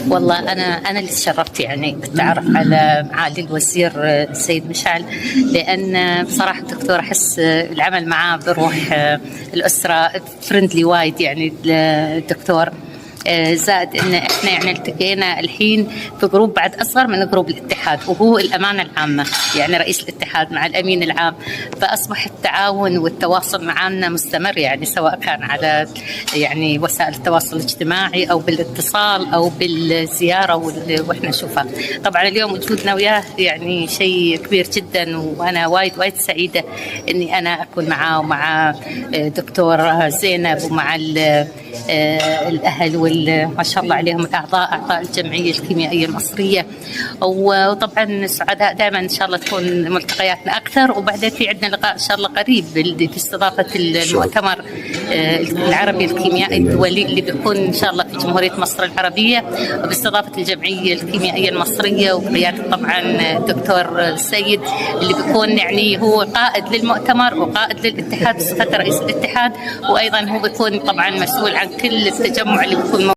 والله أنا اللي تشرفت يعني بالتعرف على معالي الوزير السيد مشعل، لأن بصراحة الدكتور أحس العمل معاه بروح الأسرة فريندلي وايد يعني الدكتور. زائد ان احنا يعني التقينا الحين في جروب بعد اصغر من جروب الاتحاد، وهو الامانه العامه يعني رئيس الاتحاد مع الامين العام، فاصبح التعاون والتواصل معنا مستمر، يعني سواء كان على يعني وسائل التواصل الاجتماعي او بالاتصال او بالزياره واحنا نشوفها. طبعا اليوم وجودنا وياه يعني شيء كبير جدا، وانا وايد سعيده اني انا اكون معاه ومع دكتور زينب ومع الأهل ما شاء الله عليهم الأعضاء الجمعية الكيميائية المصرية. وطبعا سعداء دائما إن شاء الله تكون ملتقياتنا أكثر، وبعدين في عندنا لقاء إن شاء الله قريب في استضافة المؤتمر العربي الكيميائي الدولي اللي بيكون إن شاء الله في جمهورية مصر العربية، وباستضافة الجمعية الكيميائية المصرية وبقيادة طبعا الدكتور السيد اللي بيكون يعني هو قائد للمؤتمر وقائد للاتحاد بصفة رئيس الاتحاد، وأيضا هو بيكون طبعا مسؤول عن كل التجمع اللي بيكون